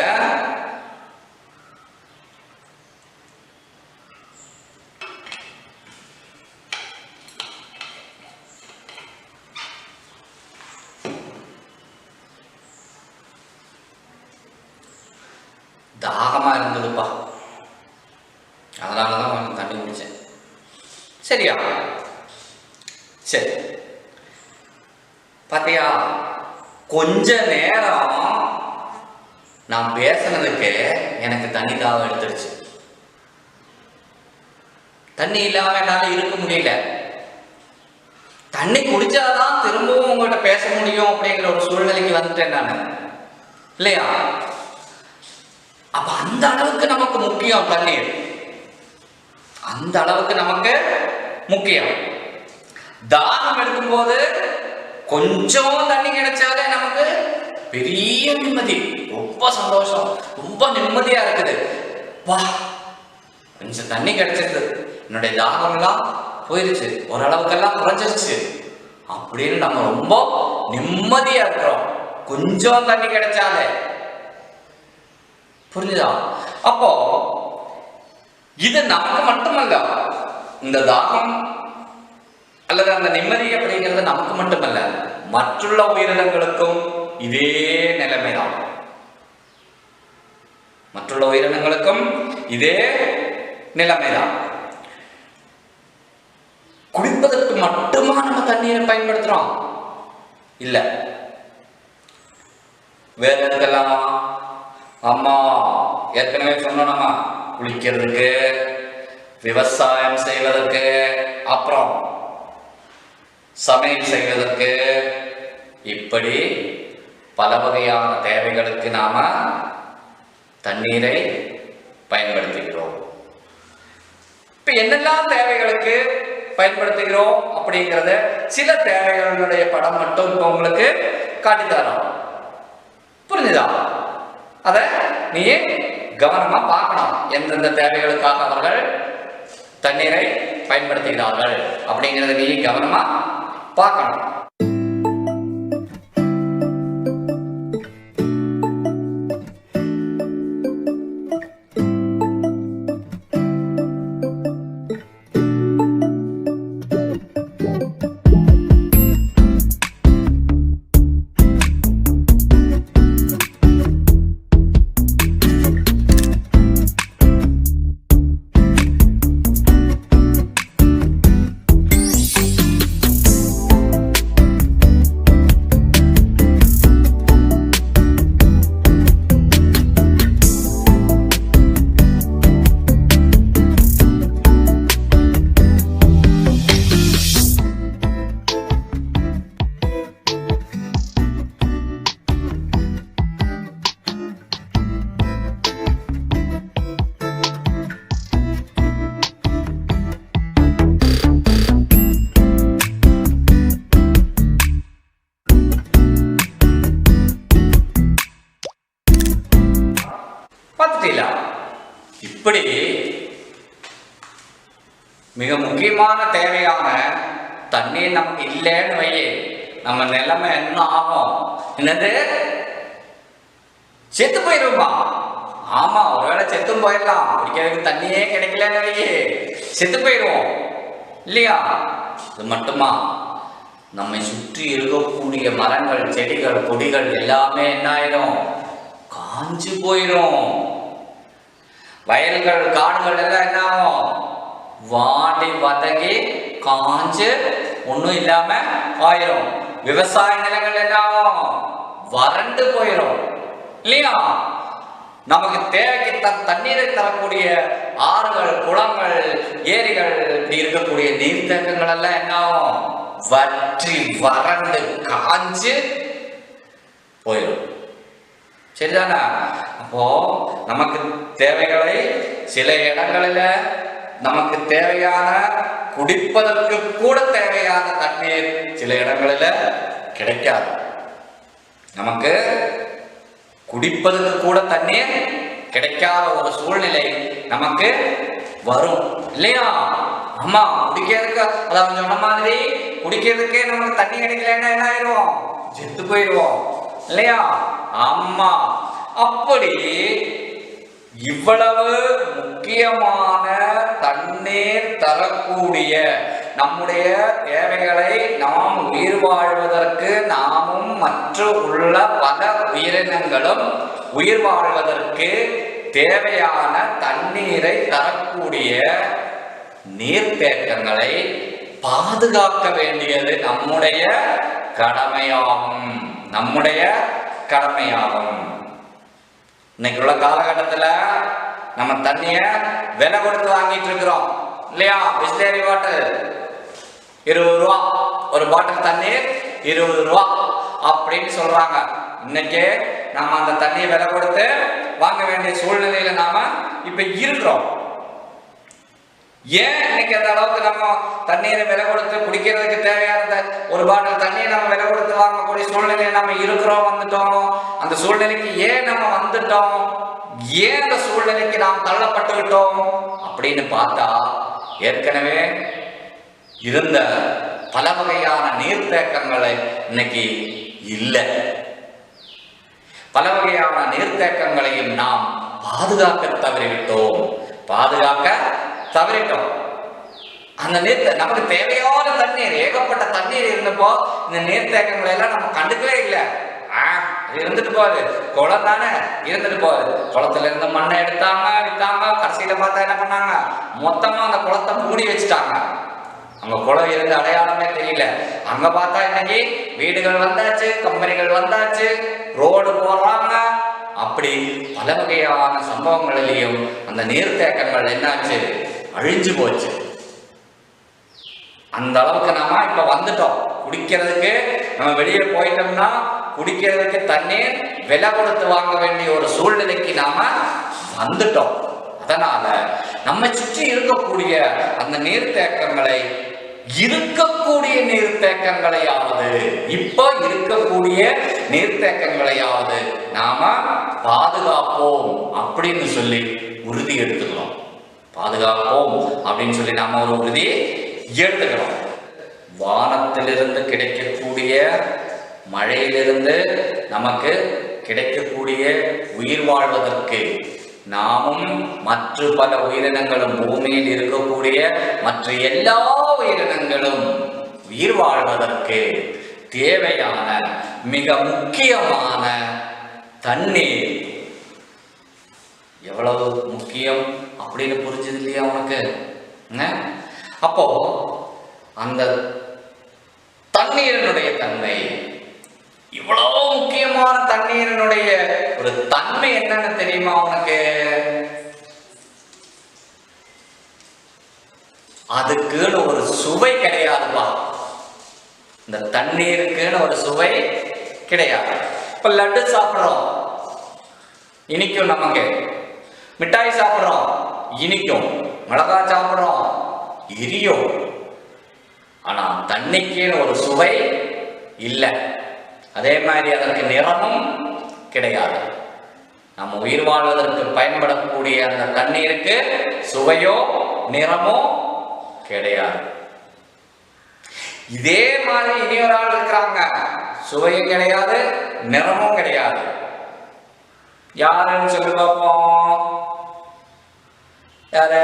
தாகமா இருந்ததுப்பா, அதனாலதான் கொஞ்சம் தண்ணி குடிச்சேன். சரியா? சரி, பாத்தியா கொஞ்ச நேரம் நான் பேசுனதுக்கு எனக்கு தண்ணி தாகம் எடுத்துருச்சு. தண்ணி இல்லாம என்னால இருக்க முடியல. தண்ணி குடிச்சாதான் திரும்பவும் உங்கள்கிட்ட பேச முடியும் அப்படிங்கிற ஒரு சூழ்நிலைக்கு வந்துட்டேன் நான், இல்லையா? அப்ப அந்த அளவுக்கு நமக்கு முக்கியம் தண்ணீர், அந்த அளவுக்கு நமக்கு முக்கியம். தாகம் எடுக்கும்போது கொஞ்சம் தண்ணி கிடைச்சாலே நமக்கு பெரிய நிம்மதி, ரொம்ப சந்தோஷம், ரொம்ப நிம்மதியா இருக்குது. வா, கொஞ்சம் தண்ணி கிடைச்சிருக்கு, என்னுடைய தாகம் எல்லாம் போயிருச்சு, ஓரளவுக்கெல்லாம் குறைஞ்சிருச்சு அப்படின்னு நம்ம ரொம்ப நிம்மதியா இருக்கிறோம் கொஞ்சம் தண்ணி கிடைச்சாலே. புரிஞ்சுதா? அப்போ இது நமக்கு மட்டுமல்ல, இந்த தாகம் அல்லது அந்த நிம்மதி அப்படிங்கிறது நமக்கு மட்டுமல்ல, மற்றுள்ள உயிரினங்களுக்கும் இதே நிலைமைதான். மற்றுள்ள உயிரினங்களுக்கும் இதே நிலைமைதான். குடிப்பதற்கு மட்டுமா நம்ம தண்ணீரை பயன்படுத்துறோம்? இல்ல, வேற எதுக்கெல்லாம்? அம்மா ஏற்கனவே சொன்னோம், நம்ம குளிக்கிறதுக்கு, விவசாயம் செய்வதற்கு, அப்புறம் சமையல் செய்வதற்கு, இப்படி பல வகையான தேவைகளுக்கு நாம தண்ணீரை பயன்படுத்துகிறோம். இப்ப என்னெல்லாம் தேவைகளுக்கு பயன்படுத்துகிறோம் அப்படிங்கிறத சில தேவைகளுடைய படம் மட்டும் இப்ப உங்களுக்கு காட்டித்தரோம். புரிஞ்சுதா? அத நீ கவனமா பார்க்கணும். எந்தெந்த தேவைகளுக்காக அவர்கள் தண்ணீரை பயன்படுத்துகிறார்கள் அப்படிங்கிறத நீ கவனமா பார்க்கணும். இப்படி மிக முக்கியமான தேவையான தண்ணீர் நமக்கு இல்லைன்னு வையே, நம்ம நிலைமை என்ன ஆகும்? என்னது, செத்து போயிருமா? ஆமா, ஒருவேளை செத்தும் போயிடலாம். குடிக்கிறதுக்கு தண்ணியே கிடைக்கலன்னு வையே, செத்து போயிடுவோம் இல்லையா? இது மட்டுமா, நம்மை சுற்றி இருக்கக்கூடிய மரங்கள், செடிகள், கொடிகள் எல்லாமே என்ன ஆயிடும்? காஞ்சு போயிடும். வயல்கள், காடுகள் எல்லாம் என்ன ஆகும்? வாடி வதங்கி காஞ்சு ஒன்றும் இல்லாம ஆயிரும். விவசாய நிலங்கள் எல்லாம் வறண்டு போயிடும் இல்லையா? நமக்கு தேவைக்கு தண்ணீரை தரக்கூடிய ஆறுகள், குளங்கள், ஏரிகள், இப்படி இருக்கக்கூடிய நீர்த்தேக்கங்கள் எல்லாம் என்ன ஆகும்? வற்றி வறண்டு காஞ்சு போயிடும். சரிதானா? அப்போ நமக்கு தேவைகளை சில இடங்களில நமக்கு தேவையான குடிப்பதற்கு கூட தேவையான தண்ணீர் சில இடங்களில கிடைக்காது. நமக்கு குடிப்பதற்கு கூட தண்ணீர் கிடைக்காத ஒரு சூழ்நிலை நமக்கு வரும் இல்லையா? ஆமா, குடிக்கிறதுக்கு, அதாவது சொன்ன மாதிரி குடிக்கிறதுக்கே நமக்கு தண்ணி கிடைக்கலன்னா என்ன ஆயிரும்? செத்து போயிடுவோம் இல்லையா? ஆமா. அப்படி இவ்வளவு முக்கியமான தண்ணீர் தரக்கூடிய நம்முடைய தேவைகளை நாம் உயிர் வாழ்வதற்கு, நாமும் மற்ற உள்ள பல உயிரினங்களும் உயிர் வாழ்வதற்கு தேவையான தண்ணீரை தரக்கூடிய நீர்த்தேக்கங்களை பாதுகாக்க வேண்டியது நம்முடைய கடமையாகும். நம்முடைய கடமையாகும். இன்னைக்கு உள்ள காலகட்டத்துல நம்ம தண்ணிய விலை கொடுத்து வாங்கிட்டு இருக்கிறோம் இல்லையா? பிஸ்லரி வாட்டர் 20 ரூபா, ஒரு பாட்டில் தண்ணீர் 20 ரூபா அப்படின்னு சொல்றாங்க. இன்னைக்கு நாம அந்த தண்ணியை விலை கொடுத்து வாங்க வேண்டிய சூழ்நிலையில நாம இப்ப இருக்கிறோம். ஏன் இன்னைக்கு அந்த அளவுக்கு நம்ம தண்ணீரை விலை கொடுத்து குடிக்கிறதுக்கு தேவையான ஒரு பாட்டில் தண்ணியை நம்ம விலை கொடுத்து வாங்கக்கூடிய சூழ்நிலையை நம்ம இருக்கிறோம், வந்துட்டோம்? அந்த சூழ்நிலைக்கு ஏன் நம்ம வந்துட்டோம்? ஏன் அந்த சூழ்நிலைக்கு நாம் தள்ளப்பட்டுவிட்டோம் அப்படின்னு பார்த்தா, ஏற்கனவே இருந்த பல வகையான நீர்த்தேக்கங்களை இன்னைக்கு இல்லை. பல வகையான நீர்த்தேக்கங்களையும் நாம் பாதுகாக்க தவறிவிட்டோம். அந்த நமக்கு தேவையான தண்ணீர், ஏகப்பட்ட தண்ணீர் இருந்தப்போ இந்த நீர்த்தேக்கங்களை எல்லாம் நம்ம கண்டுக்கவே இல்லை. இருந்துட்டு போகுது, குளம் தானே இருந்துட்டு போகுது. குளத்துல இருந்து மண்ணை எடுத்தாங்க, வித்தாங்க. கடைசியில பார்த்தா என்ன பண்ணாங்க? மொத்தமா அந்த குளத்தை மூடி வச்சுட்டாங்க. அங்க குளம் இருந்த அடையாளமே தெரியல. அங்க பார்த்தா இன்னைக்கு வீடுகள் வந்தாச்சு, கம்பெனிகள் வந்தாச்சு, ரோடு போடுறாங்க. அப்படி பல வகையான சம்பவங்களிலையும் அந்த நீர்த்தேக்கங்கள் என்னாச்சு? அழிஞ்சு போச்சு. அந்த அளவுக்கு நாம இப்ப வந்துட்டோம். குடிக்கிறதுக்கு நம்ம வெளியே போயிட்டோம்னா குடிக்கிறதுக்கு தண்ணீர் விலை கொடுத்து வாங்க வேண்டிய ஒரு சூழ்நிலைக்கு நாம வந்துட்டோம். அதனால நம்ம சுற்றி இருக்கக்கூடிய அந்த நீர்த்தேக்கங்களை, இருக்கக்கூடிய நீர்த்தேக்கங்களையாவது, இப்ப இருக்கக்கூடிய நீர்த்தேக்கங்களையாவது நாம பாதுகாப்போம் அப்படின்னு சொல்லி உறுதி எடுத்துக்கிறோம். பாதுகாப்போம் அப்படின்னு சொல்லி நாம ஒரு உறுதி எடுத்துக்கிறோம். வானத்திலிருந்து கிடைக்கக்கூடிய, மழையிலிருந்து நமக்கு கிடைக்கக்கூடிய உயிர் வாழ்வதற்கு, நாமும் மற்ற பல உயிரினங்களும், பூமியில் இருக்கக்கூடிய மற்ற எல்லா உயிரினங்களும் உயிர் வாழ்வதற்கு தேவையான மிக முக்கியமான தண்ணீர் எவ்வளவு முக்கியம் அப்படின்னு புரிஞ்சது இல்லையா உனக்கு? அப்போ அந்த தண்ணீரினுடைய தன்மை, இவ்வளவு முக்கியமான தண்ணீரினுடைய ஒரு தன்மை என்னன்னு தெரியுமா உனக்கு? அதுக்குன்னு ஒரு சுவை கிடையாதுப்பா. இந்த தண்ணீருக்குன்னு ஒரு சுவை கிடையாது. இப்ப லட்டு சாப்பிடுறோம், இனிக்கும். நமக்கு மிட்டாய் சாப்பிடுறோம், இனிக்கும். மிளகாய் சாப்பிடுறோம், எரியும். ஆனா தண்ணிக்குன்னு ஒரு சுவை இல்லை. அதே மாதிரி அதற்கு நிறமும் கிடையாது. நம்ம உயிர் வாழ்வதற்கு பயன்படக்கூடிய அந்த தண்ணீருக்கு சுவையோ நிறமோ கிடையாது. இதே மாதிரி இனியொரு ஆள் இருக்கிறாங்க, சுவையும் கிடையாது, நிறமும் கிடையாது. யாருன்னு சொல்லி பார்ப்போம். யாரு?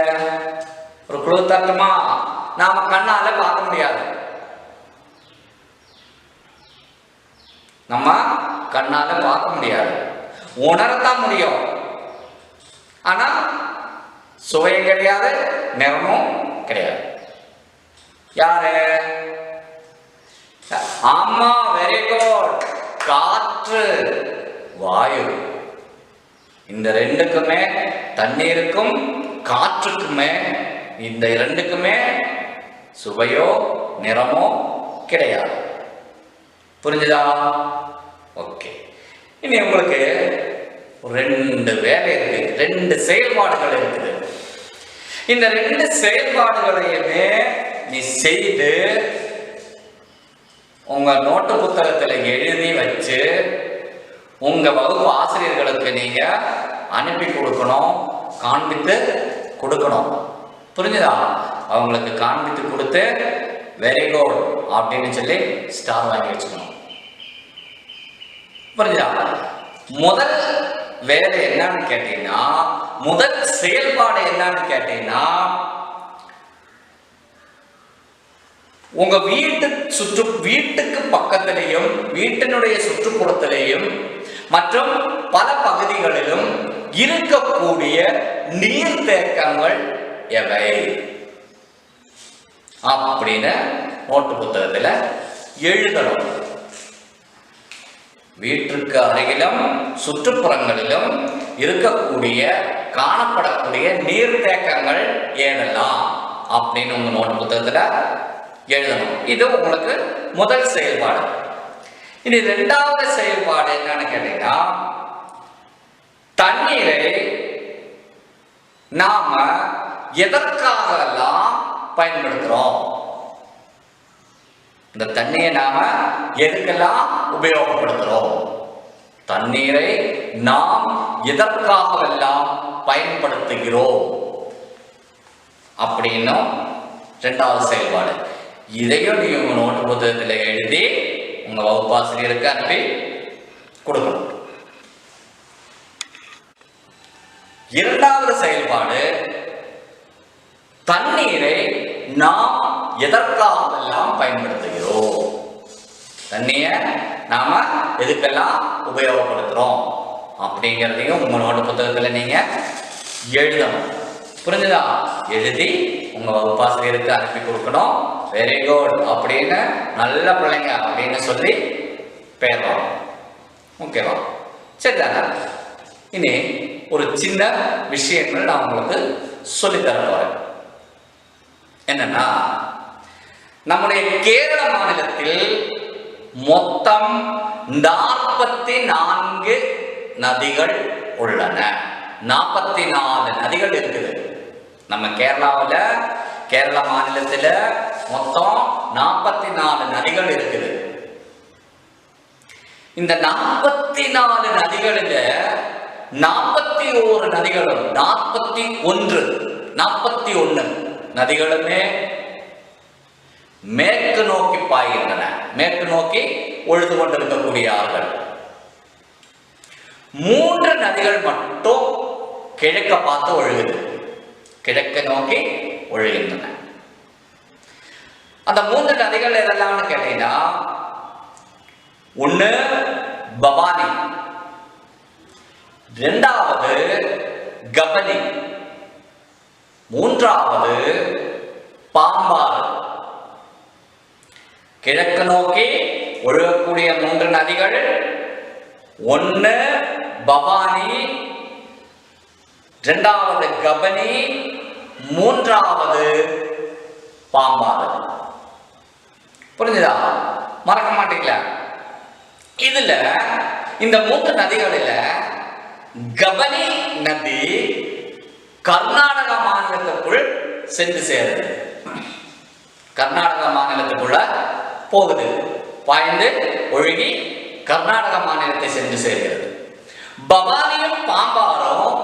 ஒரு குழு தட்டுமா? நாம கண்ணால பார்க்க முடியாது. நம்ம கண்ணால பார்க்க முடியாது, உணரத்தான் முடியும். ஆனா சுவையும் கிடையாது, நிறமும் கிடையாது. யாரு? ஆமா, வெரி குட். காற்று, வாயு. இந்த ரெண்டுக்குமே, தண்ணீருக்கும் காற்றுக்குமே, இந்த இரண்டுக்குமே சுவையோ நிறமோ கிடையாது. புரிஞ்சுதா? ஓகே. இனி உங்களுக்கு ரெண்டு வேலை இருக்கு, ரெண்டு செயல்பாடுகள் இருக்குது. இந்த ரெண்டு செயல்பாடுகளையுமே நீ செய்து உங்க நோட்டு புத்தகத்துல எழுதி வச்சு உங்க வகுப்பு ஆசிரியர்களுக்கு நீங்க அனுப்பி கொடுக்கணும், காண்பித்து கொடுக்கணும். புரிஞ்சுதா? அவங்களுக்கு காண்பித்து கொடுத்து வெரி குட் அப்படின்னு சொல்லி ஸ்டார் வாங்கி வச்சுக்கணும். புரிஞ்சுதா? முதல் வேலை என்னன்னு கேட்டீங்கன்னா, முதல் செயல்பாடு என்னன்னு கேட்டீங்கன்னா, உங்க வீட்டுக்கு பக்கத்திலையும் வீட்டினுடைய சுற்றுப்புறத்திலையும் மற்றும் பல பகுதிகளிலும் இருக்கக்கூடிய நீர்த்தேக்கங்கள் எவை அப்படின்னு நோட்டு புத்தகத்துல எழுதணும். வீட்டிற்கு அருகிலும் சுற்றுப்புறங்களிலும் இருக்கக்கூடிய காணப்படக்கூடிய நீர்த்தேக்கங்கள் ஏதெல்லாம் அப்படின்னு உங்க நோட்டு புத்தகத்துல எழுதணும். இது உங்களுக்கு முதல் செயல்பாடு. இனி இரண்டாவது செயல்பாடு என்னன்னு கேட்டீங்கன்னா, தண்ணீரை நாம எதற்காகலாம் பயன்படுத்துறோம், இந்த தண்ணியை நாம எதுக்கெல்லாம் உபயோகப்படுத்துறோம், தண்ணீரை நாம் எதற்காகவெல்லாம் பயன்படுத்துகிறோம் அப்படின்னும் இரண்டாவது செயல்பாடு. இதையும் நீங்க உங்க நோட்டு புத்தகத்தில் எழுதி உங்க வகுப்பாசிரியருக்கு அனுப்பி கொடுக்கணும். இரண்டாவது செயல்பாடு, தண்ணீரை நாம் எதற்காகவெல்லாம் பயன்படுத்துகிறோம், தண்ணிய நாம எதுக்கெல்லாம் உபயோகப்படுத்துறோம் அப்படிங்கிறதையும் உங்க நோட்டு புத்தகத்துல நீங்க எழுதணும். புரிஞ்சுதா? எழுதி உங்க வகுப்பாசிரியருக்கு அனுப்பி கொடுக்கணும். வெரி குட் அப்படின்னு நல்ல பிள்ளைங்க அப்படின்னு சொல்லி பேரலாம். ஓகேவா? சரிதானே? இனி ஒரு சின்ன விஷயங்கள் நான் உங்களுக்கு சொல்லித்தர போறேன். என்னன்னா, நம்முடைய கேரள மாநிலத்தில் மொத்தம் 44 நதிகள் உள்ளன. 44 நதிகள் இருக்குது. நம்ம கேரளாவில், கேரள மாநிலத்தில் மொத்தம் 44 நதிகள் இருக்குது. இந்த 44 நதிகளில் 41 நதிகளும் 41 நதிகளுமே மேற்கு நோக்கி பாய்கின்றன, மேற்கு நோக்கி ஒழுது கொண்டிருக்கக்கூடிய ஆறுகள். 3 நதிகள் மட்டும் கிழக்க பார்த்து ஒழுகுது, கிழக்க நோக்கி ஒழுகின்றன. அந்த 3 நதிகள் எதெல்லாம்னு கேட்டீங்கன்னா, ஒண்ணு பவானி, இரண்டாவது கபனி, மூன்றாவது பாம்பாறு. கிழக்கு நோக்கி ஒழுகக்கூடிய 3 நதிகள், ஒன்னு பவானி, இரண்டாவது கபனி, மூன்றாவது பாம்பாறு. புரிஞ்சுதா? மறக்க மாட்டீங்களா? இதுல இந்த 3 நதிகளில கபனி நதி கர்நாடக மாநிலத்துக்குள் சென்று சேருது. கர்நாடக மாநிலத்துக்குள்ள போகுது, பாய்ந்து ஒழுகி கர்நாடக மாநிலத்தை சென்று சேர்கிறது. பவானியும் பாம்பாரும்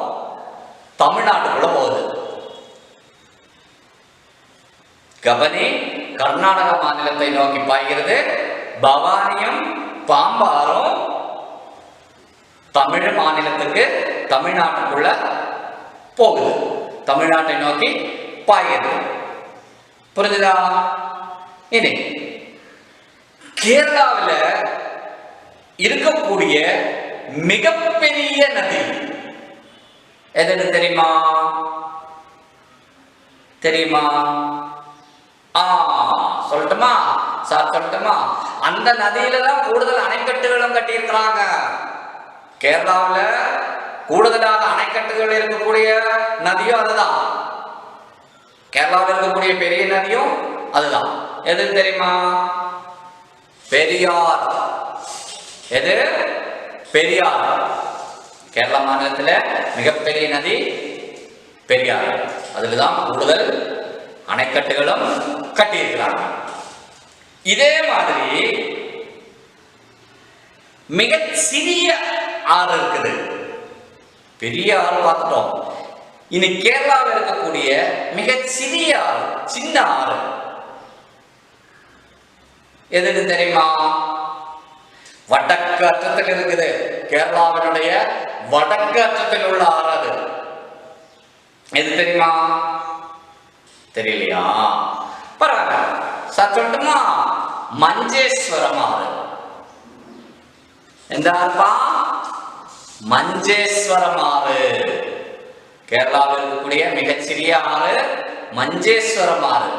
தமிழ்நாட்டுக்குள்ள போகுது. கபனி கர்நாடக மாநிலத்தை நோக்கி பாய்கிறது, பவானியும் பாம்பாரும் தமிழ் மாநிலத்துக்கு, தமிழ்நாட்டுக்குள்ள போகுது, தமிழ்நாட்டை நோக்கி பாய்கிறது. புரிஞ்சுதா? இனி கேரளாவில் இருக்கக்கூடிய மிகப்பெரிய நதி எதுன்னு தெரியுமா? சொல்லட்டுமா? சார் சொல்லட்டுமா? அந்த நதியில தான் கூடுதல் அணைக்கட்டுகளும் கட்டியிருக்கிறாங்க. கேரளாவில் கூடுதலாக அணைக்கட்டுகள் இருக்கக்கூடிய நதியும் அதுதான். கேரளாவில் இருக்கக்கூடிய பெரிய நதியும் அதுதான். எது தெரியுமா? பெரியார். எது? பெரியார். கேரளா மாநிலத்தில் மிகப்பெரிய நதி பெரியார். அதுலதான் கூடுதல் அணைக்கட்டுகளும் கட்டியிருக்கிறாங்க. இதே மாதிரி மிக சிறிய ஆறு இருக்குது. பெரிய ஆறு பார்த்துட்டோம். இனி கேரளாவில் இருக்கக்கூடிய மிக சிறிய ஆறு, சின்ன ஆறு எதுக்கு தெரியுமா? வடக்கு அற்றத்தில் இருக்குது. கேரளாவினுடைய வடக்கு அற்றத்தில் உள்ள ஆறு அது. எது தெரியுமா? தெரியலையா? பரவாயில்ல, சொல்லட்டுமா? மஞ்சேஸ்வரம் ஆறு. எந்த ஆறுப்பா? மஞ்சேஸ்வரம் ஆறு. கேரளாவில் இருக்கக்கூடிய மிகச்சிறிய ஆறு மஞ்சேஸ்வரம் ஆறு.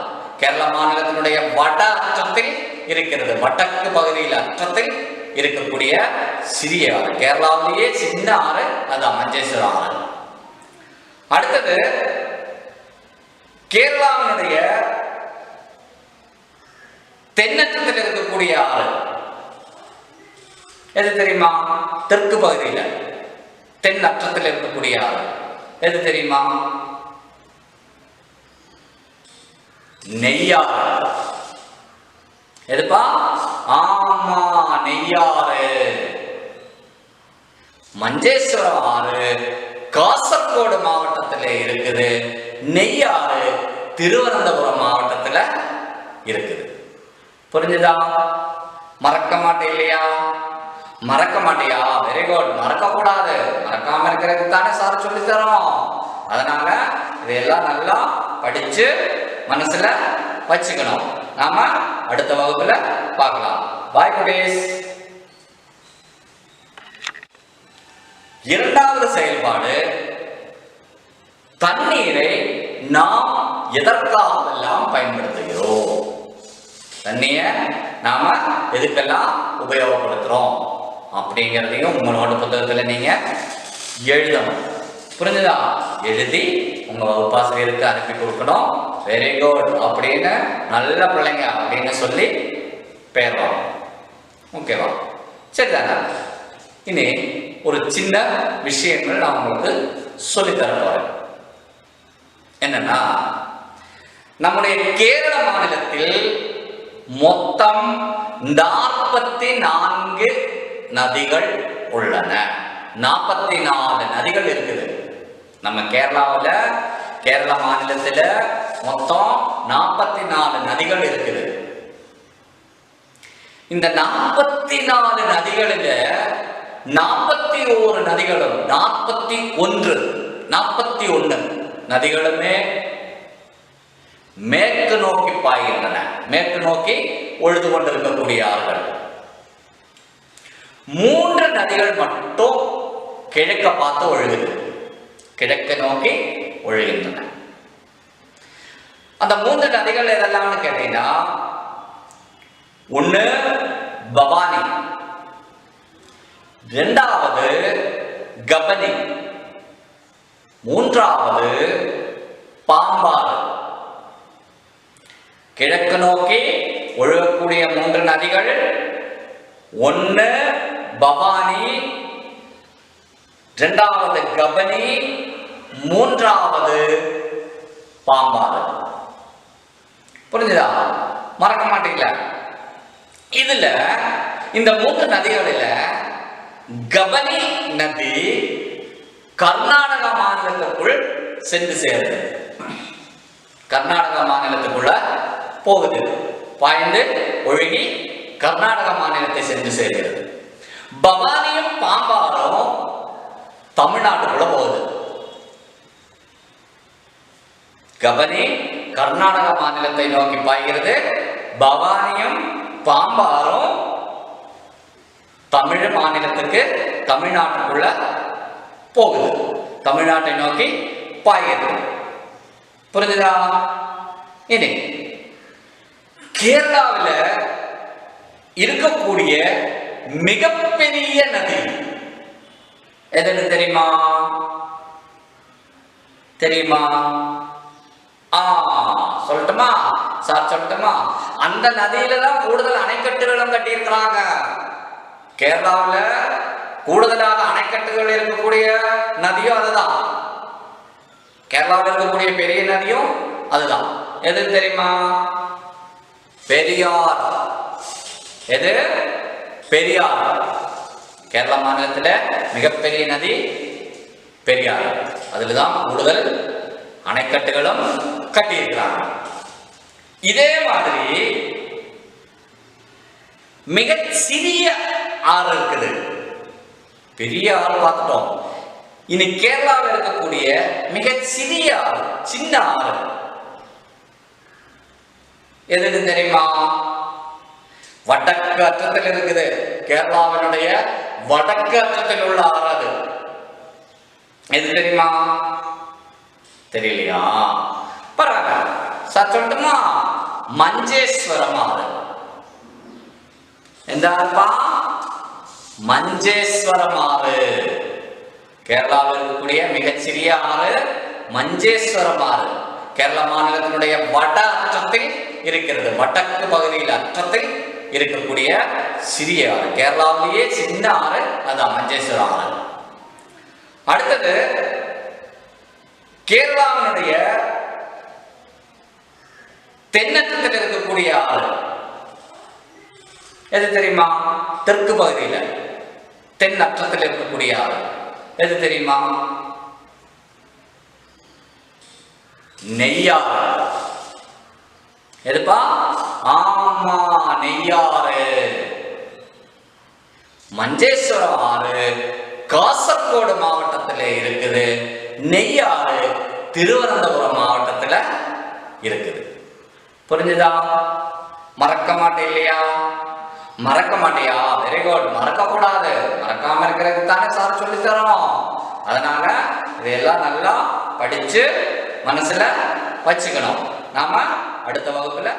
கேரளா மாநிலத்தினுடைய வட அற்றத்தில் இருக்கிறது. வடக்கு பகுதியில் அற்றத்தில் இருக்கக்கூடிய சிறிய ஆறு. கேரளாவிலேயே சின்ன ஆறு அதான் மஞ்சேஸ்வரம் ஆறு. அடுத்தது கேரளாவினுடைய தென்னற்றத்தில் இருக்கக்கூடிய ஆறு எது தெரியுமா? தெற்கு பகுதியில் தென் அற்றத்தில் இருக்கக்கூடிய ஆறு எது தெரியுமா? நெய்யாறு. எதுப்பா? ஆமா, நெய்யாறு. மஞ்சேஸ்வரம் ஆறு காசர்கோடு மாவட்டத்தில் இருக்குது. நெய்யாறு திருவனந்தபுரம் மாவட்டத்தில் இருக்குது. புரிஞ்சுதா? மறக்க மாட்டேன் இல்லையா? மறக்க மாட்டியா? Very good. மறக்க கூடாது. மறக்காம இருக்கிறதுக்கு தானே சார் சொல்லி தரோம். அதனால இதெல்லாம் நல்லா படிச்சு மனசுல வச்சுக்கணும். நாம அடுத்த வகுப்புல பார்க்கலாம். பாய் குட்டீஸ். இரண்டாவது செயல்பாடு, தண்ணீரை நாம் எதற்காகவெல்லாம் பயன்படுத்துகிறோம்? தண்ணியை நாம எதுக்கெல்லாம் உபயோகப்படுத்துறோம் அப்படிங்கிறதையும் உங்களோட புத்தகத்துல நீங்க எழுதணும். புரிஞ்சுதா? எழுதி உங்க வகுப்பாசிரியருக்கு அனுப்பி கொடுக்கணும். வெரி குட் அப்படின்னு நல்ல பிள்ளைங்க அப்படின்னு சொல்லி பேர்வாங்க. ஓகேவா? சரிதானே? இனி ஒரு சின்ன விஷயங்கள் நான் உங்களுக்கு சொல்லித்தர போறேன். என்னன்னா, நம்முடைய கேரள மாநிலத்தில் மொத்தம் 44 நதிகள் உள்ளன. 44 நதிகள் இருக்குது. நம்ம கேரளாவில், கேரள மாநிலத்தில் மொத்தம் 44 நதிகள் இருக்குது. இந்த 44 நதிகளில் 41 நதிகளும் 41 நதிகளுமே மேற்கு நோக்கி பாய்கின்றன. மேற்கு நோக்கி ஒழுது கொண்டிருக்கக்கூடிய ஆறுகள். 3 நதிகள் மட்டும் கிழக்க பார்த்து ஒழுகுது. கிழக்கு நோக்கி ஒழுகின்றன. அந்த 3 நதிகள் எதெல்லாம்னு கேட்டீங்கன்னா, ஒண்ணு பவானி, இரண்டாவது கபனி, மூன்றாவது பாம்பாறு. கிழக்கு நோக்கி ஒழுகக்கூடிய 3 நதிகள், ஒன்னு பவானி, இரண்டாவது கபனி, மூன்றாவது பாம்பாறு. புரிஞ்சுதா? மறக்க மாட்டீங்களா? இதுல இந்த 3 நதிகளில் கபனி நதி கர்நாடக மாநிலத்திற்குள் சென்று சேருது. கர்நாடக மாநிலத்துக்குள்ள போகுது. பாய்ந்து ஒழுகி கர்நாடக மாநிலத்தை சென்று சேர்கிறது. பவானியும் பாம்பாறும் தமிழ்நாட்டுக்குள்ள போகுது. கபனி கர்நாடக மாநிலத்தை நோக்கி பாய்கிறது. பவானியும் பாம்பாறும் தமிழ் மாநிலத்துக்கு, தமிழ்நாட்டுக்குள்ள போகுது. தமிழ்நாட்டை நோக்கி பாய்கிறது. புரிஞ்சுதா? இனி கேரளாவில் இருக்கக்கூடிய மிகப்பெரிய நதி எதுன்னு தெரியுமா? தெரியுமா? சொல்லட்டுமா சார்? சொல்லட்டுமா? அந்த நதியில தான் கூடுதல் அணைக்கட்டுகளும் கட்டியிருக்கிறாங்க. கேரளாவில் கூடுதலாக அணைக்கட்டுகள் இருக்கக்கூடிய நதியும் அதுதான். கேரளாவில் இருக்கக்கூடிய பெரிய நதியும் அதுதான். எது தெரியுமா? பெரியார். எது? பெரியார். கேரளா மாநிலத்தில் மிகப்பெரிய நதி பெரியார். அதுலதான் கூடுதல் அணைக்கட்டுகளும் கட்டியிருக்கிறாங்க. இதே மாதிரி மிக சிறிய ஆறு இருக்குது. பெரிய ஆறு பார்த்துட்டோம். இனி கேரளாவில் இருக்கக்கூடிய மிக சிறிய ஆறு, சின்ன ஆறு எதுன்னு தெரியுமா? வடக்கு அற்றத்தில் இருக்குது. கேரளாவினுடைய வடக்கு அற்றத்தில் உள்ள ஆறு அது. எது தெரியுமா? தெரியலையா? பரவாயில்ல சார், சொல்லட்டுமா? மஞ்சேஸ்வரம் ஆறு. எந்த ஆறுப்பா? மஞ்சேஸ்வரம் ஆறு. கேரளாவில் இருக்கக்கூடிய மிகச்சிறிய ஆறு மஞ்சேஸ்வரம் ஆறு. கேரளா மாநிலத்தினுடைய வட அற்றத்தில் இருக்கிறது. வடக்கு பகுதியில் அற்றத்தில் இருக்கக்கூடிய சிறிய ஆறு, கேரளாவிலேயே சின்ன ஆறு அதான் மஞ்சேஸ்வரம் ஆறு. அடுத்தது கேரளாவினுடைய தென்னற்றத்தில் இருக்கக்கூடிய ஆறு எது தெரியுமா? தெற்கு பகுதியில் தென் அற்றத்தில் இருக்கக்கூடிய ஆறு எது தெரியுமா? நெய்யாறு. எதுப்பா? ஆமா, நெய்யாறு. மஞ்சேஸ்வரம் ஆறு காசர்கோடு மாவட்டத்தில் இருக்குது. நெய்யாறு திருவனந்தபுரம் மாவட்டத்தில் இருக்குது. புரிஞ்சுதா? மறக்க மாட்டே இல்லையா? மறக்க மாட்டியா? Very good. மறக்க கூடாது. மறக்காம இருக்கிறதுக்கு தானே சார் சொல்லி தரோம். அதனால இதையெல்லாம் நல்லா படிச்சு மனசுல வச்சுக்கணும். நாம அடுத்த வகுப்புல